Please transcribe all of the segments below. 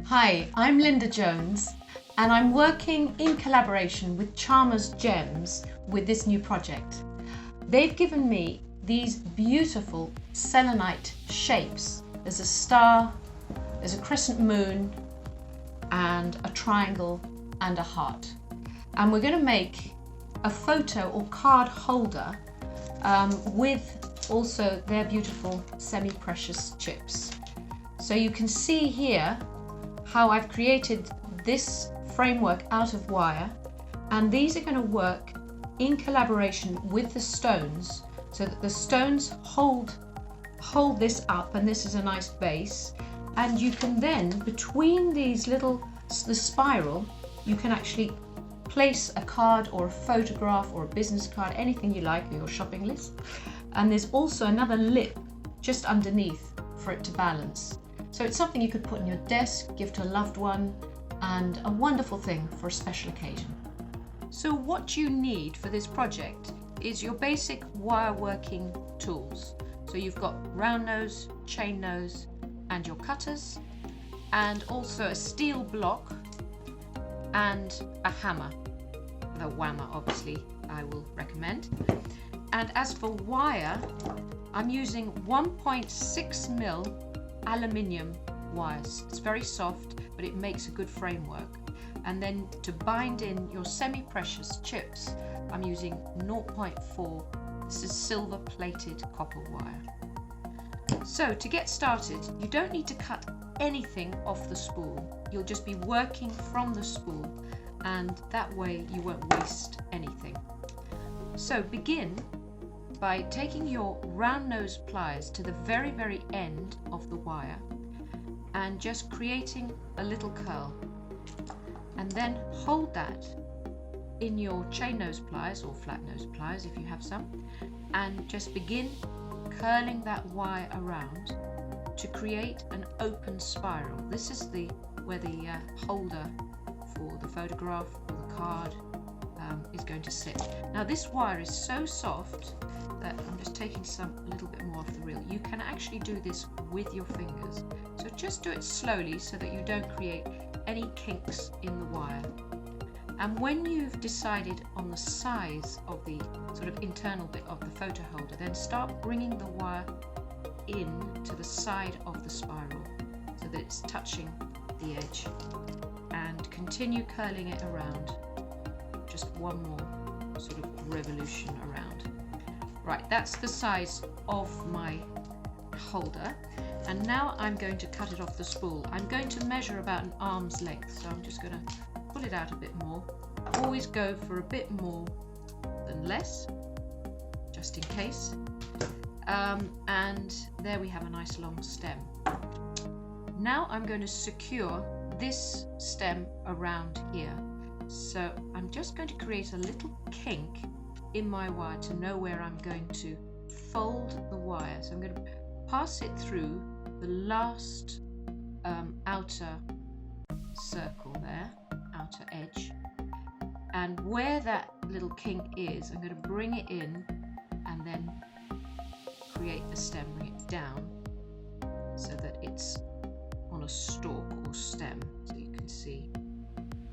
Hi, I'm Linda Jones and I'm working in collaboration with Chalmers Gems with this new project. They've given me these beautiful selenite shapes. There's a star, there's a crescent moon and a triangle and a heart. And we're going to make a photo or card holder with also their beautiful semi-precious chips. So you can see here how I've created this framework out of wire, and these are going to work in collaboration with the stones so that the stones hold this up, and this is a nice base, and you can then between these the spiral you can actually place a card or a photograph or a business card, anything you like, or your shopping list. And there's also another lip just underneath for it to balance. So it's something you could put on your desk, give to a loved one, and a wonderful thing for a special occasion. So what you need for this project is your basic wire working tools. So you've got round nose, chain nose, and your cutters, and also a steel block and a hammer. The whammer, obviously, I will recommend. And as for wire, I'm using 1.6mm aluminium wires. It's very soft, but it makes a good framework. And then to bind in your semi-precious chips, I'm using 0.4. This is silver plated copper wire. So to get started, you don't need to cut anything off the spool. You'll just be working from the spool, and that way you won't waste anything. So begin by taking your round nose pliers to the very end of the wire and just creating a little curl, and then hold that in your chain nose pliers or flat nose pliers if you have some, and just begin curling that wire around to create an open spiral. This is where the holder for the photograph or the card is going to sit. Now this wire is so soft that I'm just taking a little bit more off the reel. You can actually do this with your fingers. So just do it slowly so that you don't create any kinks in the wire. And when you've decided on the size of the sort of internal bit of the photo holder, then start bringing the wire in to the side of the spiral so that it's touching the edge, and continue curling it around. Just one more sort of revolution around. Right, that's the size of my holder, and now I'm going to cut it off the spool. I'm going to measure about an arm's length, so I'm just going to pull it out a bit more. Always go for a bit more than less, just in case. And there we have a nice long stem. Now I'm going to secure this stem around here. So I'm just going to create a little kink in my wire to know where I'm going to fold the wire. So I'm going to pass it through the last outer circle there, outer edge, and where that little kink is, I'm going to bring it in and then create the stem, bring it down so that it's on a stalk or stem, so you can see.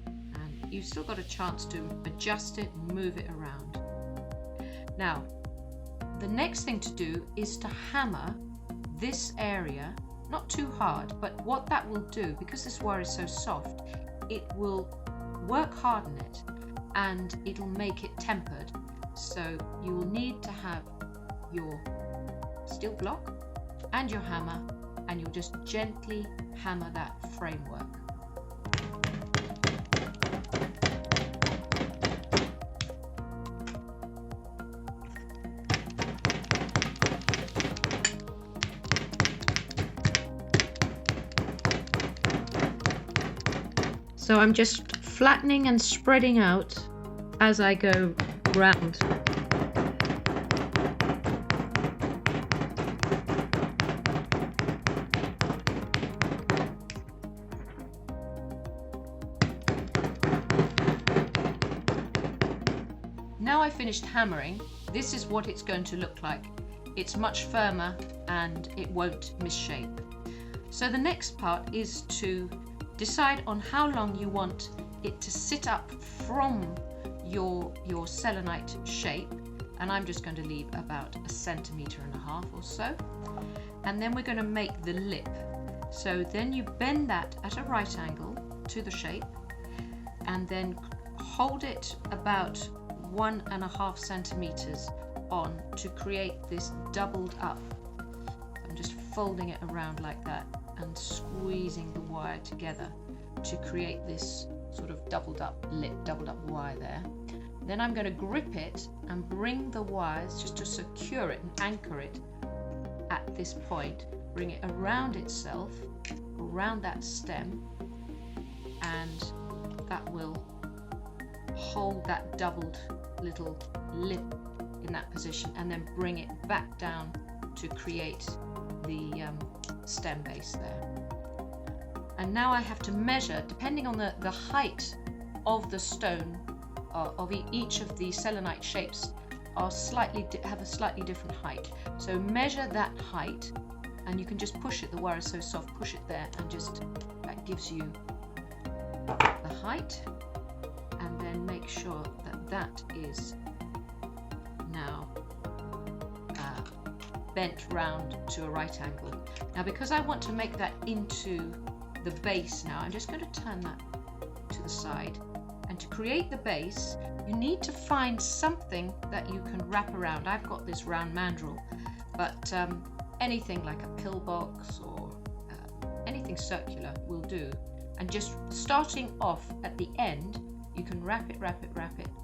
And you've still got a chance to adjust it and move it around. Now, the next thing to do is to hammer this area, not too hard, but what that will do, because this wire is so soft, it will work harden it and it'll make it tempered. So you will need to have your steel block and your hammer, and you'll just gently hammer that framework. So I'm just flattening and spreading out as I go round. Now I finished hammering, this is what it's going to look like. It's much firmer and it won't misshape. So the next part is to decide on how long you want it to sit up from your selenite shape, and I'm just going to leave about 1.5 centimeters or so. And then we're going to make the lip. So then you bend that at a right angle to the shape, and then hold it about 1.5 centimeters on to create this doubled up. I'm just folding it around like that and squeezing the wire together to create this sort of doubled up lip, doubled up wire there. Then I'm going to grip it and bring the wires just to secure it and anchor it at this point. Bring it around itself, around that stem, and that will hold that doubled little lip in that position, and then bring it back down to create the stem base there. And now I have to measure, depending on the height of the stone, of each of the selenite shapes are have a slightly different height. So measure that height, and you can just push it, the wire is so soft, push it there, and just that gives you the height. And then make sure that that is now bent round to a right angle. Now, because I want to make that into the base now, I'm just going to turn that to the side. And to create the base, you need to find something that you can wrap around. I've got this round mandrel, but anything like a pillbox or anything circular will do. And just starting off at the end, you can wrap it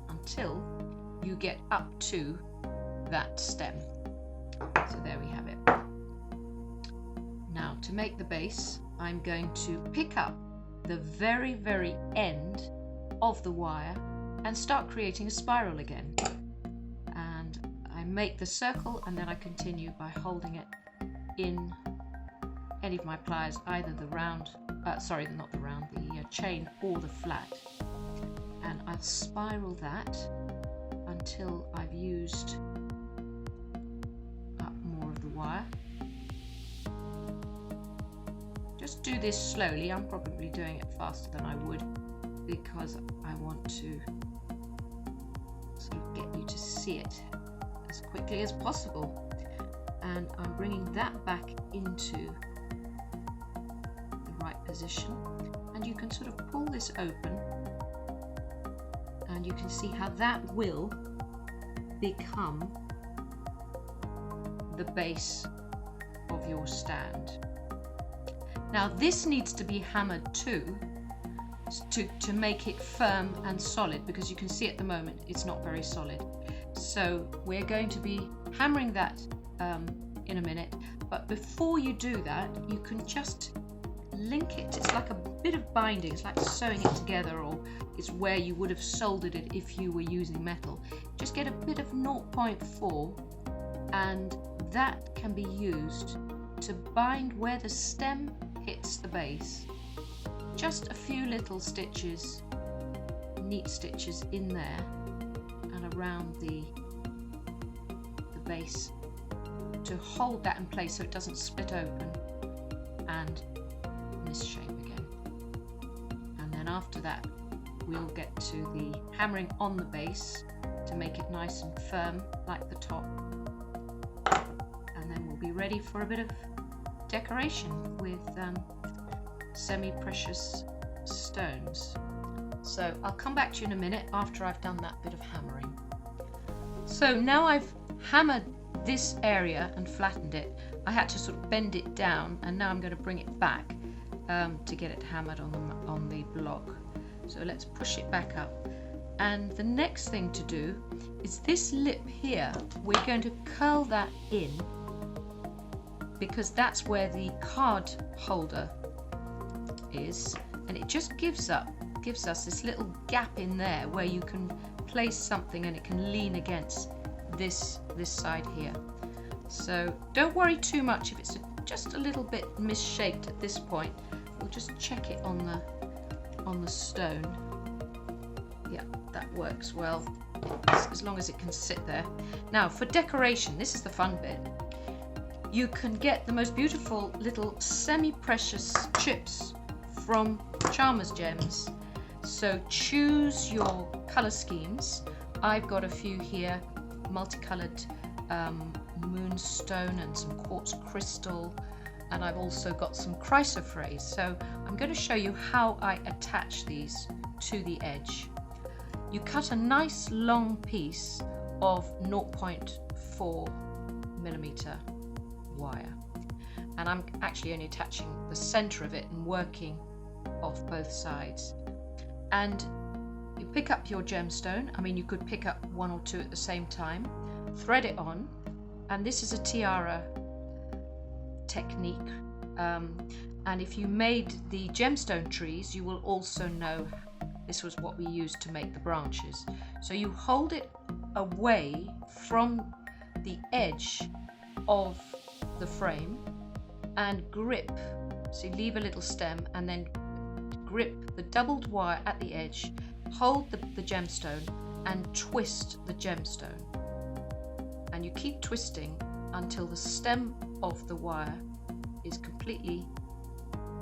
until you get up to that stem. So there we have it. Now, to make the base, I'm going to pick up the very, very end of the wire and start creating a spiral again. And I make the circle, and then I continue by holding it in any of my pliers, either the round, the chain or the flat. And I'll spiral that until I've used up more of the wire. Just do this slowly. I'm probably doing it faster than I would, because I want to sort of get you to see it as quickly as possible. And I'm bringing that back into the right position, and you can sort of pull this open, and you can see how that will become the base of your stand. Now, this needs to be hammered too, to make it firm and solid, because you can see at the moment it's not very solid. So we're going to be hammering that in a minute, but before you do that, you can just link it. It's like a bit of binding, it's like sewing it together, or it's where you would have soldered it if you were using metal. Just get a bit of 0.4, and that can be used to bind where the stem hits the base. Just a few little stitches, neat stitches in there and around the base to hold that in place so it doesn't split open and misshape again. And then after that, we'll get to the hammering on the base to make it nice and firm like the top, and then we'll be ready for a bit of decoration with semi-precious stones. So I'll come back to you in a minute after I've done that bit of hammering. So now I've hammered this area and flattened it. I had to sort of bend it down, and now I'm going to bring it back to get it hammered on the block. So let's push it back up. And the next thing to do is this lip here, we're going to curl that in, because that's where the card holder is, and it just gives us this little gap in there where you can place something and it can lean against this side here. So don't worry too much if it's just a little bit misshaped at this point. We'll just check it on the stone. Yeah, that works well, as long as it can sit there. Now for decoration, this is the fun bit. You can get the most beautiful little semi-precious chips from Chalmers Gems. So choose your colour schemes. I've got a few here, multicoloured moonstone and some quartz crystal, and I've also got some chrysoprase. So I'm going to show you how I attach these to the edge. You cut a nice long piece of 0.4 millimeter wire, and I'm actually only attaching the center of it and working off both sides. And you pick up your gemstone. I mean, you could pick up one or two at the same time, thread it on, and this is a tiara technique. And if you made the gemstone trees, you will also know this was what we used to make the branches. So you hold it away from the edge of the frame and grip. So you leave a little stem and then grip the doubled wire at the edge, hold the gemstone and twist the gemstone. And you keep twisting until the stem of the wire is completely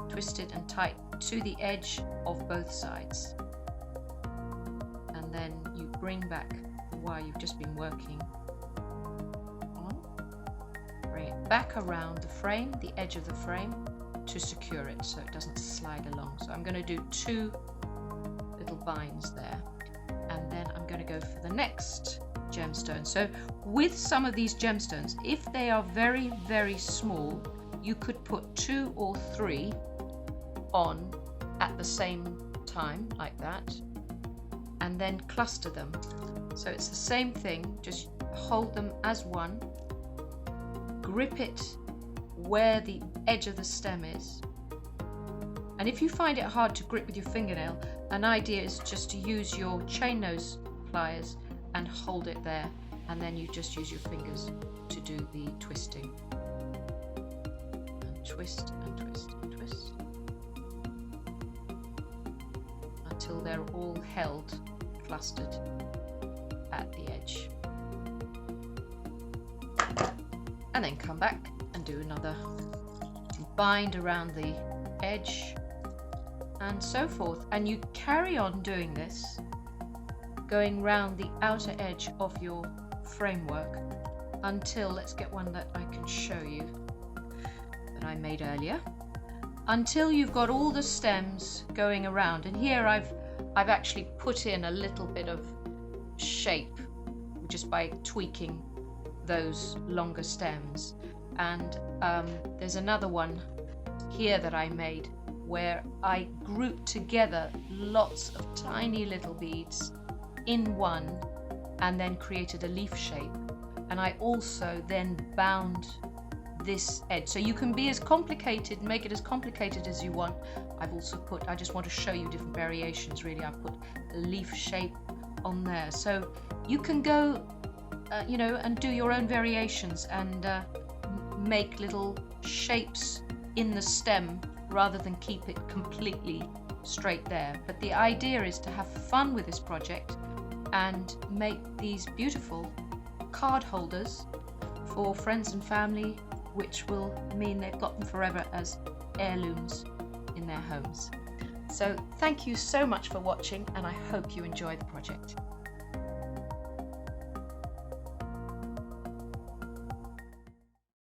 twisted and tight to the edge of both sides. And then you bring back the wire you've just been working on, bring it back around the frame, the edge of the frame, to secure it so it doesn't slide along. So I'm going to do 2 little binds there, and then I'm going to go for the next gemstone. So with some of these gemstones, if they are very, very small, you could put 2 or 3 on at the same time, like that, and then cluster them. So it's the same thing, just hold them as one, grip it where the edge of the stem is. And if you find it hard to grip with your fingernail, an idea is just to use your chain nose pliers and hold it there, and then you just use your fingers to do the twisting. And twist and twist and twist until they're all held, clustered at the edge. And then come back and do another bind around the edge and so forth. And you carry on doing this, going round the outer edge of your framework until, let's get one that I can show you that I made earlier, until you've got all the stems going around. And here I've actually put in a little bit of shape just by tweaking those longer stems. And there's another one here that I made where I grouped together lots of tiny little beads in one and then created a leaf shape. And I also then bound this edge. So you can be as complicated, make it as complicated as you want. I've also put, I just want to show you different variations really. I've put a leaf shape on there. So you can go, you know, and do your own variations and make little shapes in the stem rather than keep it completely straight there. But the idea is to have fun with this project and make these beautiful card holders for friends and family, which will mean they've got them forever as heirlooms in their homes. So thank you so much for watching, and I hope you enjoy the project.